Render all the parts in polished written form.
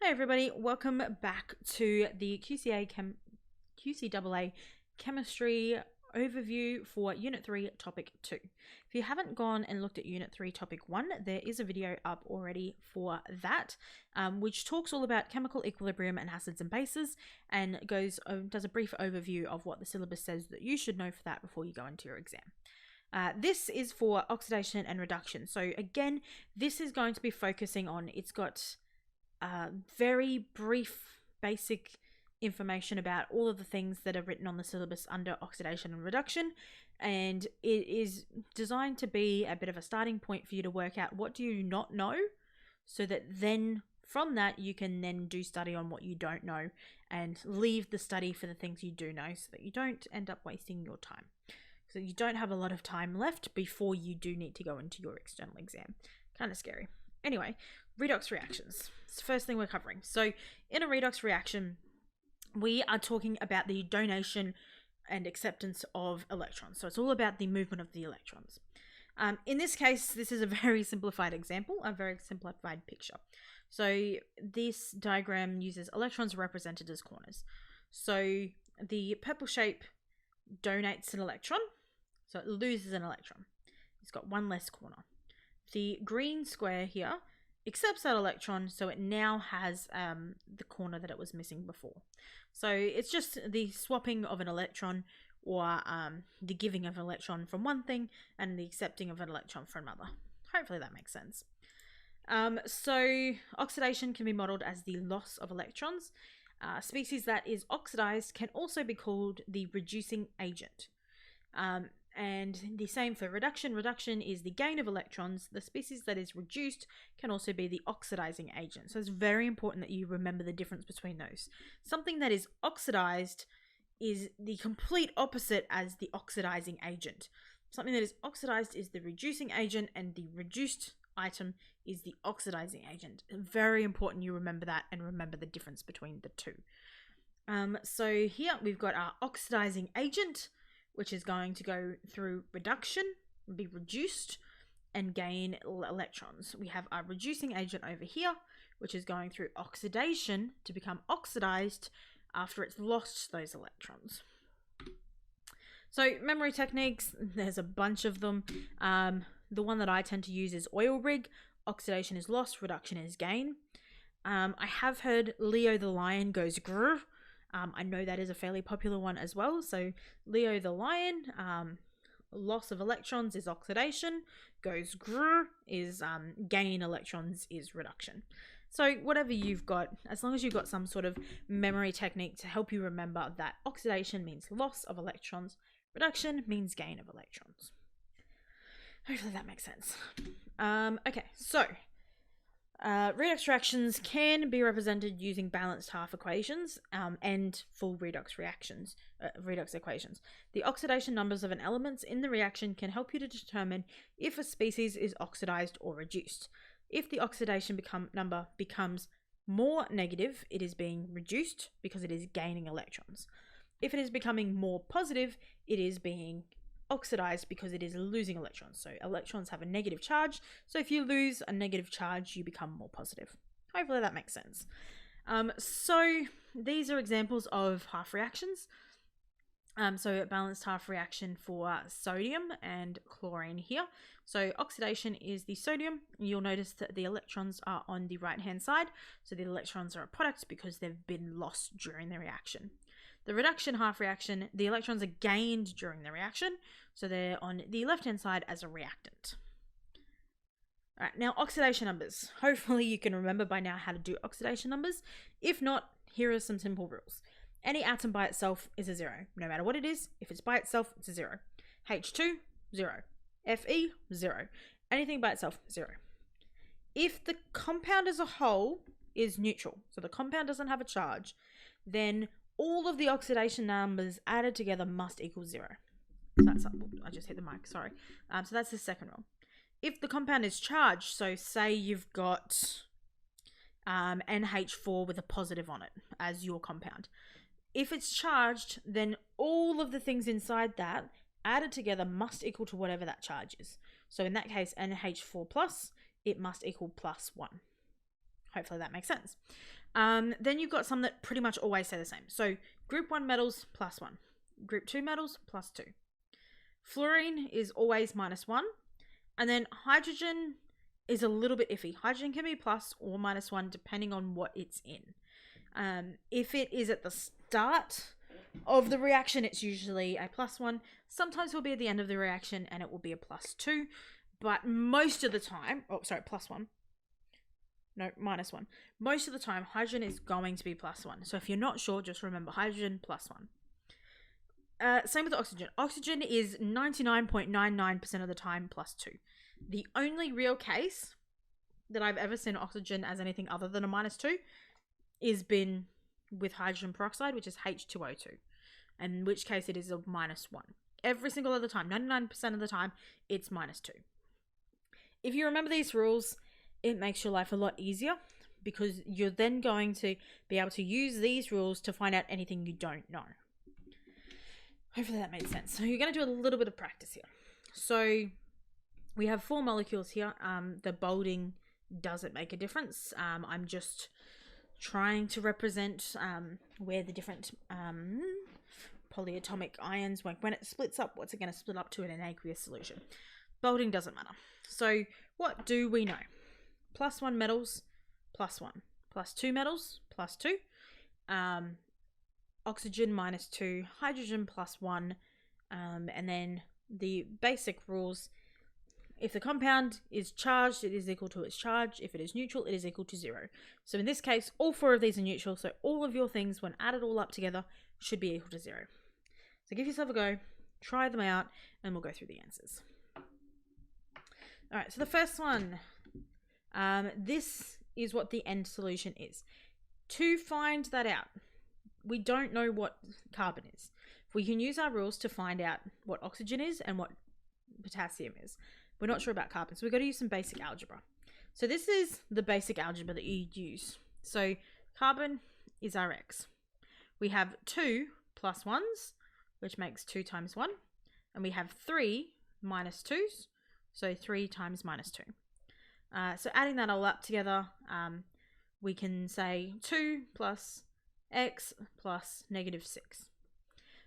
Hey everybody, welcome back to the QCAA Chemistry Overview for Unit 3, Topic 2. If you haven't gone and looked at Unit 3, Topic 1, there is a video up already for that, which talks all about chemical equilibrium and acids and bases, and does a brief overview of what the syllabus says that you should know for that before you go into your exam. This is for oxidation and reduction. So again, this is going to be focusing on, it's got very brief, basic information about all of the things that are written on the syllabus under oxidation and reduction, and it is designed to be a bit of a starting point for you to work out what do you not know, so that then from that you can then do study on what you don't know and leave the study for the things you do know, so that you don't end up wasting your time. So you don't have a lot of time left before you do need to go into your external exam. Kind of scary. Anyway, redox reactions. It's the first thing we're covering. So in a redox reaction, we are talking about the donation and acceptance of electrons. So it's all about the movement of the electrons. In this case, this is a very simplified example, a very simplified picture. So this diagram uses electrons represented as corners. So the purple shape donates an electron, so it loses an electron. It's got one less corner. The green square here accepts that electron, so it now has the corner that it was missing before. So it's just the swapping of an electron, or the giving of an electron from one thing and the accepting of an electron from another. Hopefully that makes sense. So oxidation can be modeled as the loss of electrons. A species that is oxidized can also be called the reducing agent. And the same for reduction. Reduction is the gain of electrons. The species that is reduced can also be the oxidizing agent. So it's very important that you remember the difference between those. Something that is oxidized is the complete opposite as the oxidizing agent. Something that is oxidized is the reducing agent, and the reduced item is the oxidizing agent. Very important you remember that and remember the difference between the two. So here we've got our oxidizing agent, which is going to go through reduction, be reduced, and gain electrons. We have our reducing agent over here, which is going through oxidation to become oxidized after it's lost those electrons. So memory techniques, there's a bunch of them. The one that I tend to use is oil rig. Oxidation is loss, reduction is gain. I have heard Leo the lion goes grr. I know that is a fairly popular one as well. So Leo the lion, loss of electrons is oxidation, goes grr is gain electrons is reduction. So whatever you've got, as long as you've got some sort of memory technique to help you remember that oxidation means loss of electrons, reduction means gain of electrons. Hopefully that makes sense. Okay, so redox reactions can be represented using balanced half equations and full redox reactions, redox equations. The oxidation numbers of an element in the reaction can help you to determine if a species is oxidized or reduced. If the oxidation number becomes more negative, it is being reduced because it is gaining electrons. If it is becoming more positive, it is being oxidized because it is losing electrons. So electrons have a negative charge, so if you lose a negative charge, you become more positive. Hopefully that makes sense. So these are examples of half reactions. So a balanced half reaction for sodium and chlorine here. So oxidation is the sodium. You'll notice that the electrons are on the right hand side, so the electrons are a product because they've been lost during the reaction. The reduction half reaction, the electrons are gained during the reaction, so they're on the left-hand side as a reactant. All right, now oxidation numbers. Hopefully you can remember by now how to do oxidation numbers. If not, here are some simple rules. Any atom by itself is a 0. No matter what it is, if it's by itself, it's a 0. H2, 0. Fe, 0. Anything by itself, 0. If the compound as a whole is neutral, so the compound doesn't have a charge, then all of the oxidation numbers added together must equal 0. So that's, I just hit the mic, sorry. So that's the second rule. If the compound is charged, so say you've got NH4 with a positive on it as your compound. If it's charged, then all of the things inside that added together must equal to whatever that charge is. So in that case, NH4+, it must equal +1. Hopefully that makes sense. Then you've got some that pretty much always stay the same. So group 1 metals +1. Group 2 metals +2. Fluorine is always -1. And then hydrogen is a little bit iffy. Hydrogen can be plus or -1 depending on what it's in. If it is at the start of the reaction, it's usually a +1. Sometimes it will be at the end of the reaction and it will be a +2. But most of the time, +1. No, -1. Most of the time, hydrogen is going to be +1. So if you're not sure, just remember hydrogen +1. Same with oxygen. Oxygen is 99.99% of the time +2. The only real case that I've ever seen oxygen as anything other than a -2 is been with hydrogen peroxide, which is H2O2, in which case it is a -1. Every single other time, 99% of the time, it's -2. If you remember these rules, it makes your life a lot easier because you're then going to be able to use these rules to find out anything you don't know. Hopefully that made sense. So you're going to do a little bit of practice here. So we have 4 molecules here. The bolding doesn't make a difference. I'm just trying to represent where the different polyatomic ions, when it splits up, what's it going to split up to in an aqueous solution. Bolding doesn't matter. So what do we know? +1 metals, +1. +2 metals, +2. Oxygen -2. Hydrogen +1. And then the basic rules. If the compound is charged, it is equal to its charge. If it is neutral, it is equal to 0. So in this case, all 4 of these are neutral. So all of your things, when added all up together, should be equal to 0. So give yourself a go. Try them out. And we'll go through the answers. All right. So the first one. This is what the end solution is. To find that out, we don't know what carbon is. We can use our rules to find out what oxygen is and what potassium is. We're not sure about carbon, so we've got to use some basic algebra. So this is the basic algebra that you use. So carbon is our X. We have 2 +1s, which makes 2 times 1. And we have 3 -2s, so 3 times -2. So adding that all up together, we can say 2 plus X plus -6.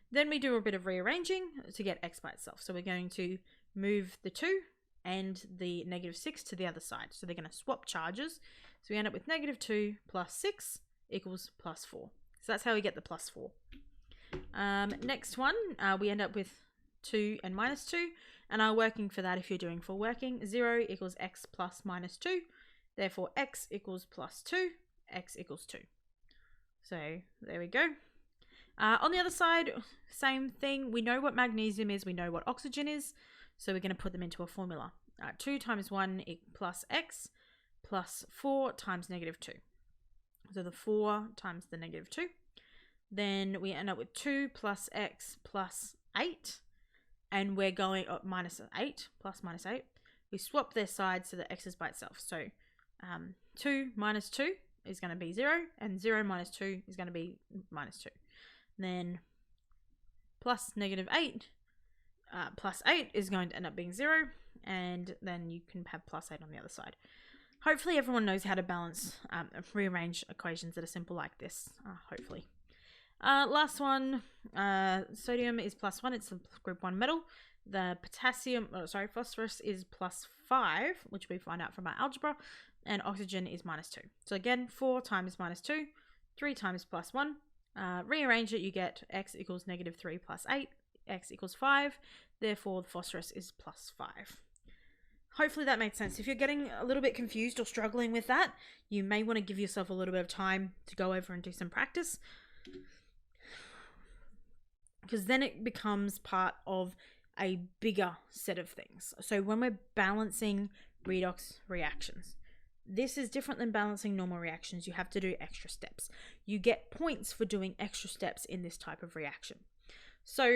Then we do a bit of rearranging to get X by itself. So we're going to move the 2 and the -6 to the other side. So they're going to swap charges. So we end up with -2 plus 6 equals +4. So that's how we get the +4. Next one, we end up with 2 and -2. And are working for that if you're doing full working. 0 equals X plus -2. Therefore, X equals +2. X equals 2. So there we go. On the other side, same thing. We know what magnesium is. We know what oxygen is. So we're going to put them into a formula. 2 times 1 plus X plus 4 times -2. So the 4 times the -2. Then we end up with 2 plus X plus 8. And we're going -8 plus -8. We swap their sides so that X is by itself. So 2 minus 2 is going to be 0. And 0 minus 2 is going to be -2. Then plus -8 plus 8 is going to end up being 0. And then you can have plus 8 on the other side. Hopefully everyone knows how to balance, rearrange equations that are simple like this. Hopefully. Last one, sodium is +1. It's a group 1 metal. The phosphorus is +5, which we find out from our algebra. And oxygen is -2. So again, 4 times -2, 3 times +1. Rearrange it, you get X equals -3 plus 8. X equals 5. Therefore, the phosphorus is +5. Hopefully that makes sense. If you're getting a little bit confused or struggling with that, you may want to give yourself a little bit of time to go over and do some practice. Because then it becomes part of a bigger set of things. So when we're balancing redox reactions, this is different than balancing normal reactions. You have to do extra steps. You get points for doing extra steps in this type of reaction. So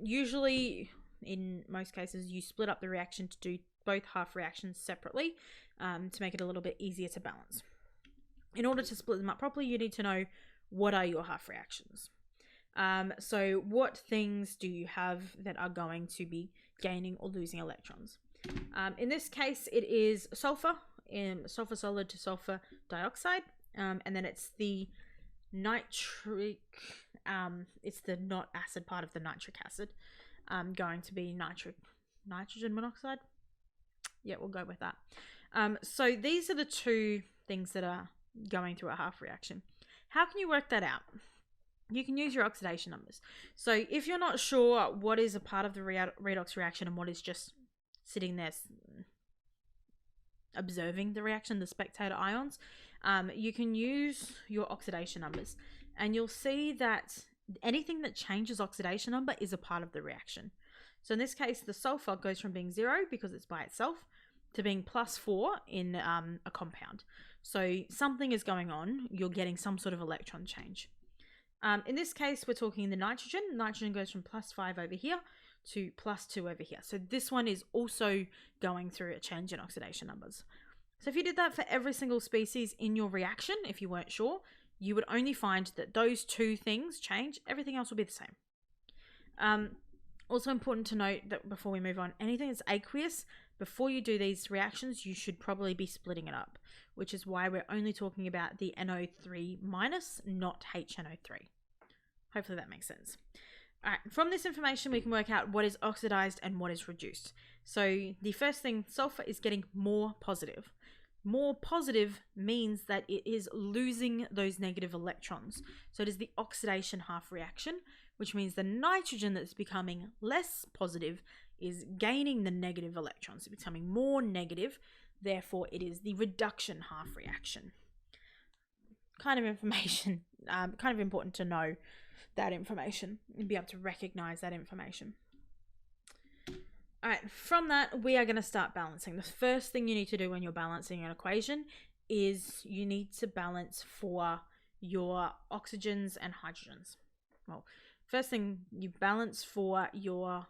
usually, in most cases, you split up the reaction to do both half reactions separately to make it a little bit easier to balance. In order to split them up properly, you need to know what are your half reactions. So what things do you have that are going to be gaining or losing electrons? In this case, it is sulfur sulfur solid to sulfur dioxide, and then it's the nitric, it's the not acid part of the nitric acid, going to be nitrogen monoxide. Yeah, we'll go with that. So these are the two things that are going through a half reaction. How can you work that out? You can use your oxidation numbers. So if you're not sure what is a part of the redox reaction and what is just sitting there observing the reaction, the spectator ions, you can use your oxidation numbers, and you'll see that anything that changes oxidation number is a part of the reaction. So in this case, the sulfur goes from being 0 because it's by itself to being +4 in a compound. So something is going on. You're getting some sort of electron change. In this case, we're talking the nitrogen. Nitrogen goes from +5 over here to +2 over here. So this one is also going through a change in oxidation numbers. So if you did that for every single species in your reaction, if you weren't sure, you would only find that those two things change. Everything else will be the same. Also important to note that before we move on, anything that's aqueous, before you do these reactions, you should probably be splitting it up, which is why we're only talking about the NO3-, not HNO3. Hopefully that makes sense. All right, from this information, we can work out what is oxidized and what is reduced. So the first thing, sulfur is getting more positive. More positive means that it is losing those negative electrons. So it is the oxidation half reaction, which means the nitrogen that's becoming less positive is gaining the negative electrons, it's becoming more negative. Therefore, it is the reduction half reaction. Kind of information, kind of important to know that information and be able to recognize that information. All right, from that, we are going to start balancing. The first thing you need to do when you're balancing an equation is you need to balance for your oxygens and hydrogens. Well, first thing, you balance for your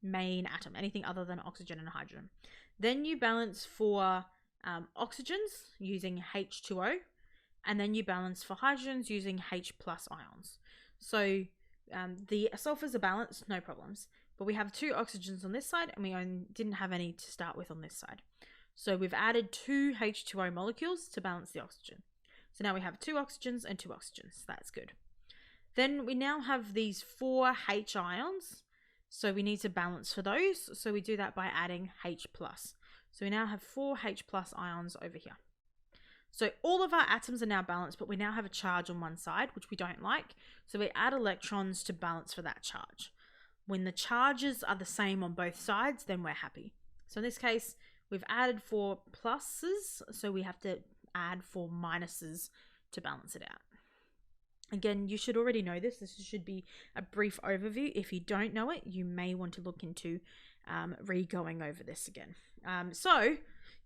main atom, anything other than oxygen and hydrogen. Then you balance for oxygens using H2O, and then you balance for hydrogens using H+ ions. So the sulfurs are balanced, no problems. But we have 2 oxygens on this side, and we didn't have any to start with on this side. So we've added 2 H2O molecules to balance the oxygen. So now we have 2 oxygens and 2 oxygens. That's good. Then we now have these 4 H ions. So we need to balance for those. So we do that by adding H+. So we now have 4 H+ ions over here. So all of our atoms are now balanced, but we now have a charge on one side, which we don't like. So we add electrons to balance for that charge. When the charges are the same on both sides, then we're happy. So in this case, we've added 4 pluses, so we have to add 4 minuses to balance it out. Again, you should already know this. This should be a brief overview. If you don't know it, you may want to look into re-going over this again. So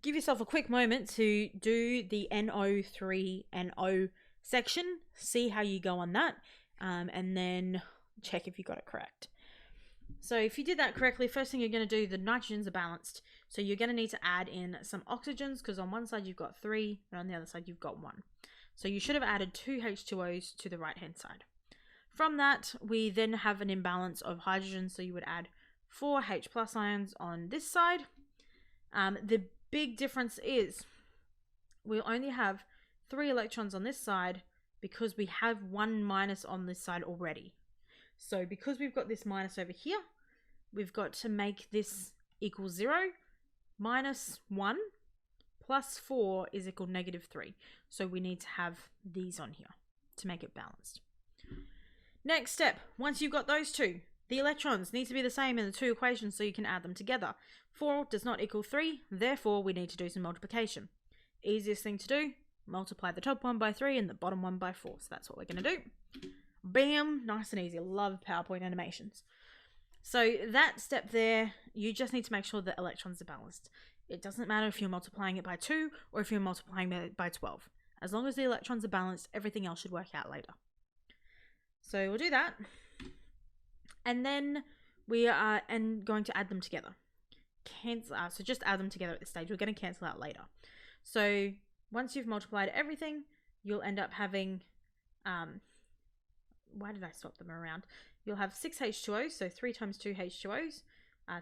give yourself a quick moment to do the NO3NO section, see how you go on that, and then check if you got it correct. So if you did that correctly, first thing you're going to do, the nitrogens are balanced. So you're going to need to add in some oxygens, because on one side you've got 3 and on the other side you've got 1. So you should have added 2 H2Os to the right hand side. From that, we then have an imbalance of hydrogen. So you would add 4 H+ ions on this side. The big difference is we'll only have 3 electrons on this side because we have 1 minus on this side already. So because we've got this minus over here, we've got to make this equal 0. Minus 1 plus 4 is equal -3. So we need to have these on here to make it balanced. Next step, once you've got those two, the electrons need to be the same in the 2 equations so you can add them together. 4 does not equal 3, therefore we need to do some multiplication. Easiest thing to do, multiply the top one by 3 and the bottom one by 4. So that's what we're going to do. Bam, nice and easy. Love PowerPoint animations. So that step there, you just need to make sure that electrons are balanced. It doesn't matter if you're multiplying it by 2 or if you're multiplying it by 12. As long as the electrons are balanced, everything else should work out later. So we'll do that. And then we are going to add them together. So just add them together at this stage. We're going to cancel out later. So once you've multiplied everything, you'll end up having... why did I swap them around? You'll have 6 H2Os, so 3 times 2 H2Os,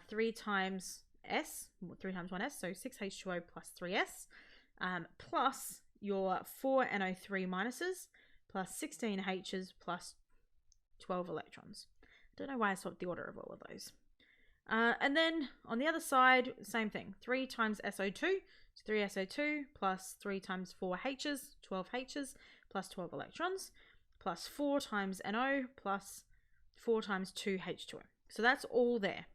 3 times S, 3 times 1S, so 6 H2O plus 3S. plus your 4 NO3 minuses plus 16 H's plus 12 electrons. Don't know why I swapped the order of all of those. And then on the other side, same thing. 3 times SO2, so 3 SO2 plus 3 times 4 H's, 12 H's plus 12 electrons, plus 4 times NO plus 4 times 2 H2O. So that's all there.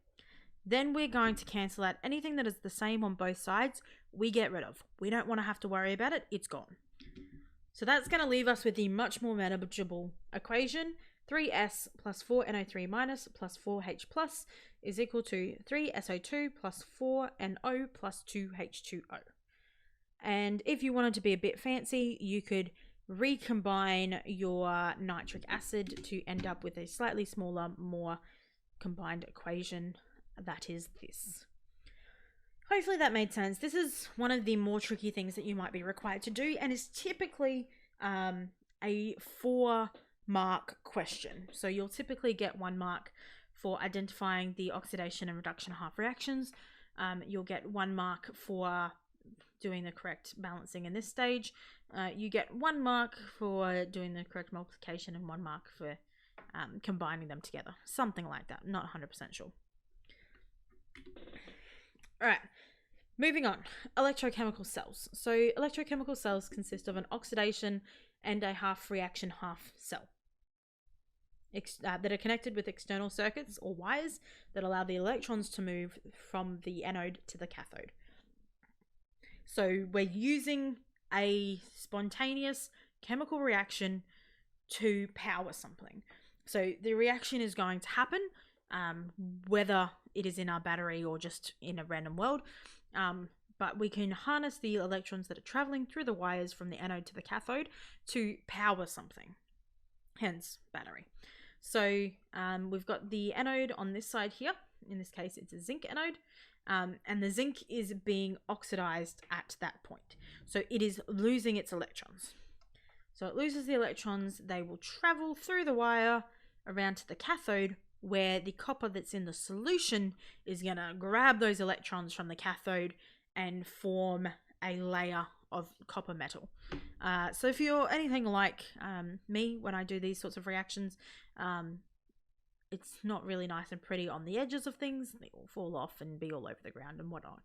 Then we're going to cancel out anything that is the same on both sides. We get rid of. We don't want to have to worry about it. It's gone. So that's going to leave us with the much more manageable equation. 3S plus 4 NO3 minus plus 4H plus is equal to 3 SO2 plus 4 NO plus 2 H2O. And if you wanted to be a bit fancy, you could recombine your nitric acid to end up with a slightly smaller, more combined equation. That is this. Hopefully that made sense. This is one of the more tricky things that you might be required to do, and is typically a 4-mark question. So you'll typically get 1 mark for identifying the oxidation and reduction half reactions. You'll get 1 mark for doing the correct balancing in this stage. You get 1 mark for doing the correct multiplication and 1 mark for combining them together. Something like that. Not 100% sure. Alright, moving on. Electrochemical cells. So electrochemical cells consist of an oxidation and a half reaction half cell that are connected with external circuits or wires that allow the electrons to move from the anode to the cathode. So we're using a spontaneous chemical reaction to power something. So the reaction is going to happen whether it is in our battery or just in a random world, but we can harness the electrons that are traveling through the wires from the anode to the cathode to power something, hence battery. So we've got the anode on this side here. In this case, it's a zinc anode, and the zinc is being oxidized at that point. So it is losing its electrons. So it loses the electrons. They will travel through the wire around to the cathode, where the copper that's in the solution is going to grab those electrons from the cathode and form a layer of copper metal. So if you're anything like me when I do these sorts of reactions, it's not really nice and pretty on the edges of things. They will fall off and be all over the ground and whatnot.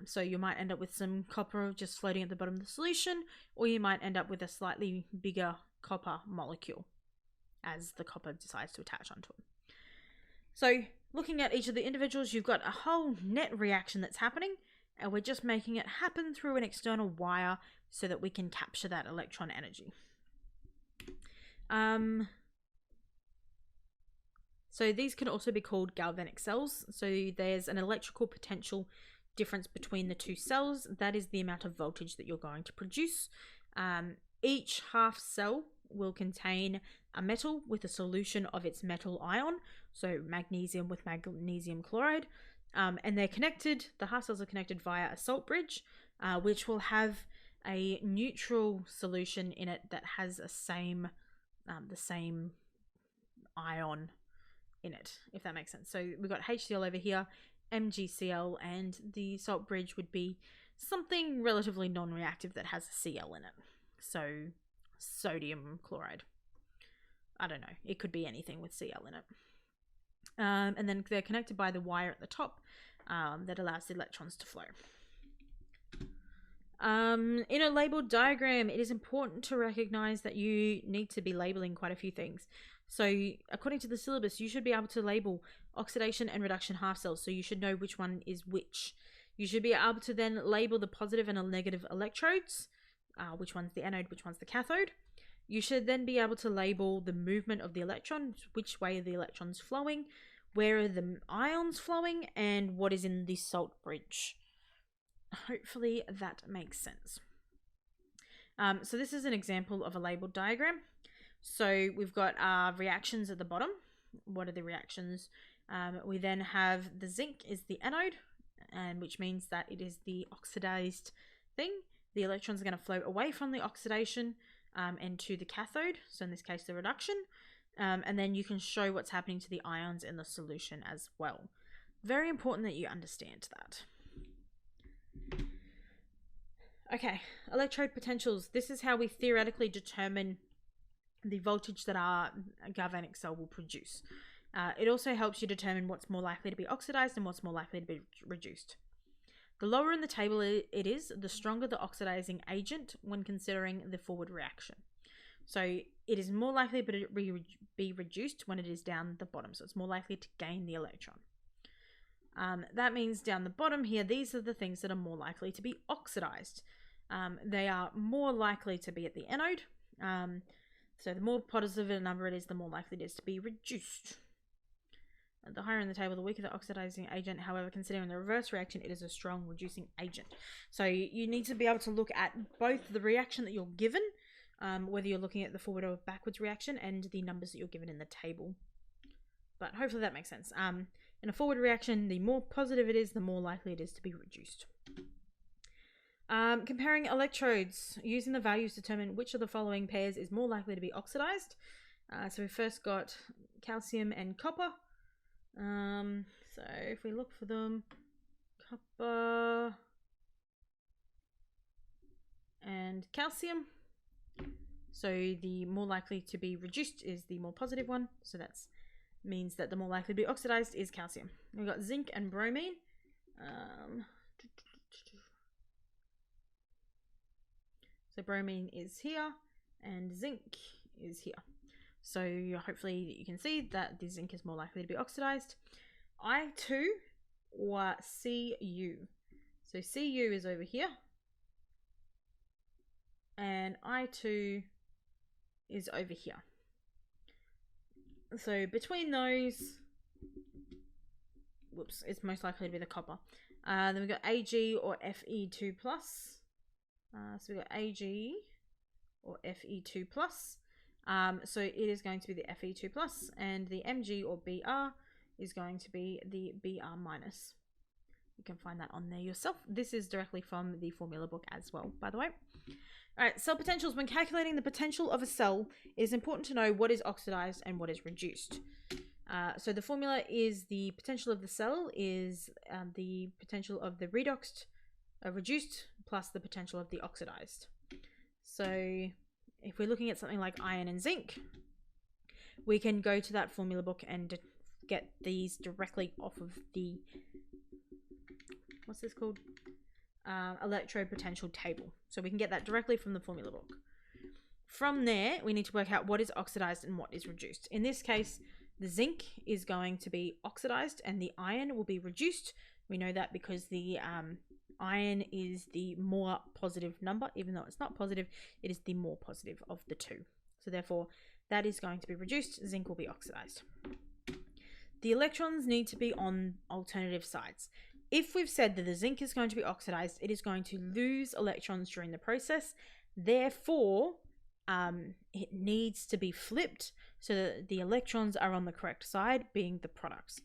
So you might end up with some copper just floating at the bottom of the solution, or you might end up with a slightly bigger copper molecule as the copper decides to attach onto it. So looking at each of the individuals, you've got a whole net reaction that's happening, and we're just making it happen through an external wire so that we can capture that electron energy. So these can also be called galvanic cells. So there's an electrical potential difference between the two cells. That is the amount of voltage that you're going to produce. Each half cell will contain a metal with a solution of its metal ion, so magnesium with magnesium chloride, and they're connected. The half cells are connected via a salt bridge, which will have a neutral solution in it that has the same ion in it, if that makes sense. So we've got HCl over here, MgCl, and the salt bridge would be something relatively non-reactive that has a Cl in it. So sodium chloride. I don't know. It could be anything with Cl in it. And then they're connected by the wire at the top that allows the electrons to flow. In a labeled diagram, it is important to recognize that you need to be labeling quite a few things. So according to the syllabus, you should be able to label oxidation and reduction half cells, so you should know which one is which. You should be able to then label the positive and negative electrodes, which one's the anode, which one's the cathode. You should then be able to label the movement of the electrons, which way are the electrons flowing, where are the ions flowing, and what is in the salt bridge. Hopefully that makes sense. So this is an example of a labeled diagram. So we've got our reactions at the bottom. What are the reactions? We then have the zinc is the anode, and which means that it is the oxidized thing. The electrons are going to flow away from the oxidation and to the cathode, so in this case the reduction, and then you can show what's happening to the ions in the solution as well. Very important that you understand that. Okay, electrode potentials. This is how we theoretically determine the voltage that our galvanic cell will produce. It also helps you determine what's more likely to be oxidized and what's more likely to be reduced. The lower in the table it is, the stronger the oxidizing agent when considering the forward reaction. So it is more likely to be reduced when it is down the bottom. So it's more likely to gain the electron. That means down the bottom here, these are the things that are more likely to be oxidized. They are more likely to be at the anode. So the more positive a number it is, the more likely it is to be reduced. The higher in the table, the weaker the oxidizing agent. However, considering the reverse reaction, it is a strong reducing agent. So you need to be able to look at both the reaction that you're given, whether you're looking at the forward or backwards reaction, and the numbers that you're given in the table. But hopefully that makes sense. In a forward reaction, the more positive it is, the more likely it is to be reduced. Comparing electrodes, using the values to determine which of the following pairs is more likely to be oxidized. So we first got calcium and copper. So if we look for them, copper and calcium. So the more likely to be reduced is the more positive one. So that means that the more likely to be oxidized is calcium. We've got zinc and bromine. So bromine is here and zinc is here. So hopefully you can see that the zinc is more likely to be oxidized. I2 or Cu. So Cu is over here. And I2 is over here. So between those, whoops, it's most likely to be the copper. Then we've got Ag or Fe2+. So we've got Ag or Fe2+. So it is going to be the Fe2+, and the Mg or Br is going to be the Br-. You can find that on there yourself. This is directly from the formula book as well, by the way. Alright, cell potentials. When calculating the potential of a cell, it is important to know what is oxidized and what is reduced. So the formula is the potential of the cell is the potential of the redoxed, reduced, plus the potential of the oxidized. So if we're looking at something like iron and zinc, we can go to that formula book and get these directly off of the, what's this called? Electrode potential table. So we can get that directly from the formula book. From there, we need to work out what is oxidized and what is reduced. In this case, the zinc is going to be oxidized and the iron will be reduced. We know that because the iron is the more positive number. Even though it's not positive, it is the more positive of the two. So therefore, that is going to be reduced. Zinc will be oxidized. The electrons need to be on alternative sides. If we've said that the zinc is going to be oxidized, it is going to lose electrons during the process. Therefore, it needs to be flipped so that the electrons are on the correct side, being the products.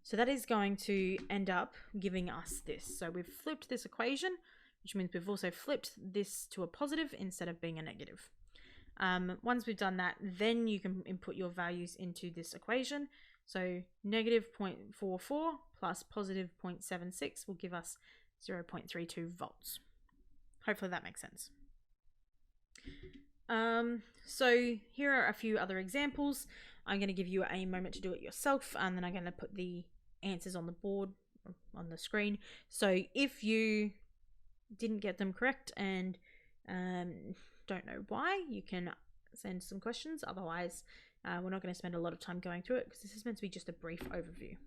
So that is going to end up giving us this. So we've flipped this equation, which means we've also flipped this to a positive instead of being a negative. Once we've done that, then you can input your values into this equation. So negative 0.44 plus positive 0.76 will give us 0.32 volts. Hopefully that makes sense. So here are a few other examples. I'm going to give you a moment to do it yourself, and then I'm going to put the answers on the board, on the screen. So if you didn't get them correct and don't know why, you can send some questions. Otherwise, we're not going to spend a lot of time going through it because this is meant to be just a brief overview.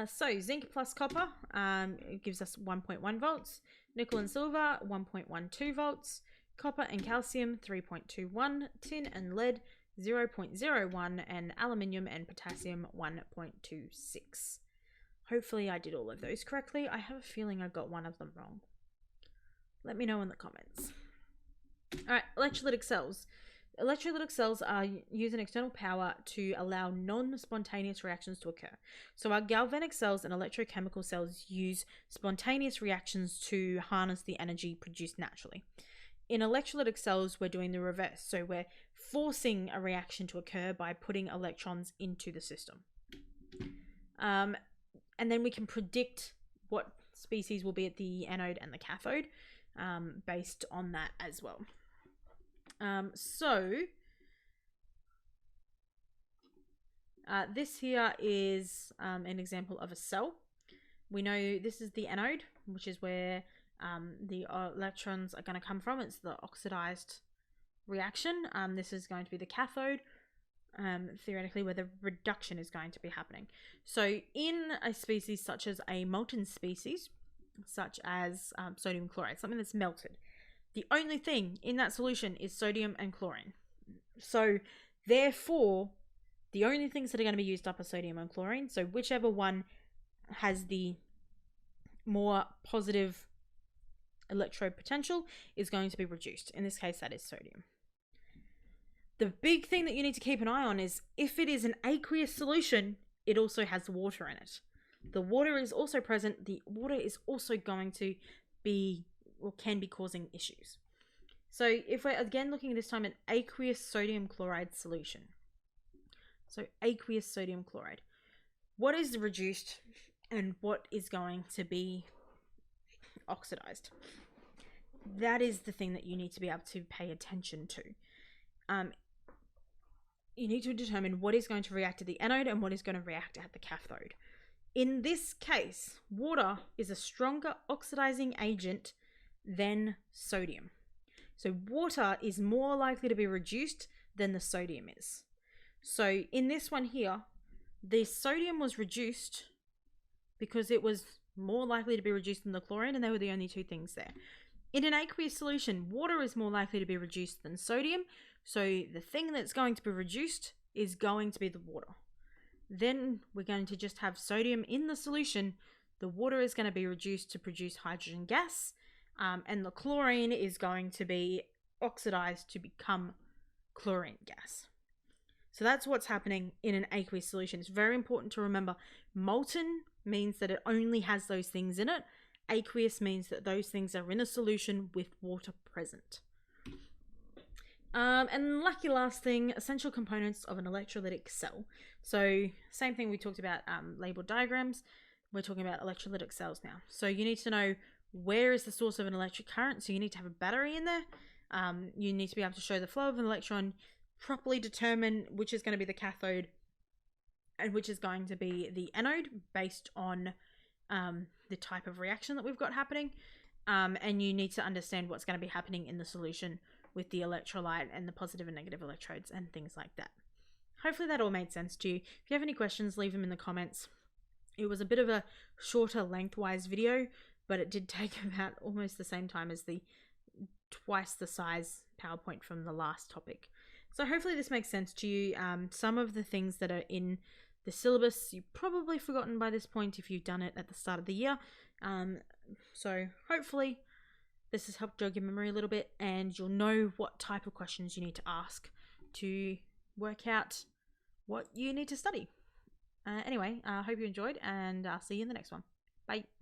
So zinc plus copper it gives us 1.1 volts. Nickel and silver, 1.12 volts. Copper and calcium, 3.21. Tin and lead, 0.01. And aluminium and potassium, 1.26. Hopefully I did all of those correctly. I have a feeling I got one of them wrong. Let me know in the comments. Alright, electrolytic cells. Electrolytic cells are using external power to allow non-spontaneous reactions to occur. So our galvanic cells and electrochemical cells use spontaneous reactions to harness the energy produced naturally. In electrolytic cells, we're doing the reverse. So we're forcing a reaction to occur by putting electrons into the system. And then we can predict what species will be at the anode and the cathode. based on that as well. This here is an example of a cell. We know this is the anode, which is where the electrons are going to come from. It's the oxidized reaction. This is going to be the cathode, theoretically, where the reduction is going to be happening. So in a species such as a molten species, such as sodium chloride, something that's melted, the only thing in that solution is sodium and chlorine. So therefore, the only things that are going to be used up are sodium and chlorine. So whichever one has the more positive electrode potential is going to be reduced. In this case, that is sodium. The big thing that you need to keep an eye on is if it is an aqueous solution, it also has water in it. The water is also present. The water is also going to be, or can be, causing issues. So if we're again looking at this time at aqueous sodium chloride solution. So aqueous sodium chloride. What is reduced and what is going to be oxidized? That is the thing that you need to be able to pay attention to. You need to determine what is going to react at the anode and what is going to react at the cathode. In this case, water is a stronger oxidizing agent than sodium. So water is more likely to be reduced than the sodium is. So in this one here, the sodium was reduced because it was more likely to be reduced than the chlorine, and they were the only two things there. In an aqueous solution, water is more likely to be reduced than sodium, so the thing that's going to be reduced is going to be the water. Then we're going to just have sodium in the solution. The water is going to be reduced to produce hydrogen gas, and the chlorine is going to be oxidized to become chlorine gas. So that's what's happening in an aqueous solution. It's very important to remember molten means that it only has those things in it. Aqueous means that those things are in a solution with water present. And lucky last thing, essential components of an electrolytic cell. So same thing we talked about, labeled diagrams. We're talking about electrolytic cells now. So you need to know where is the source of an electric current. So you need to have a battery in there. You need to be able to show the flow of an electron, properly determine which is going to be the cathode and which is going to be the anode based on the type of reaction that we've got happening. And you need to understand what's going to be happening in the solution with the electrolyte and the positive and negative electrodes and things like that. Hopefully that all made sense to you. If you have any questions, leave them in the comments. It was a bit of a shorter lengthwise video, but it did take about almost the same time as the twice the size PowerPoint from the last topic. So hopefully this makes sense to you. Some of the things that are in the syllabus you've probably forgotten by this point if you've done it at the start of the year. So hopefully this has helped jog your memory a little bit and you'll know what type of questions you need to ask to work out what you need to study. Anyway, I hope you enjoyed and I'll see you in the next one. Bye.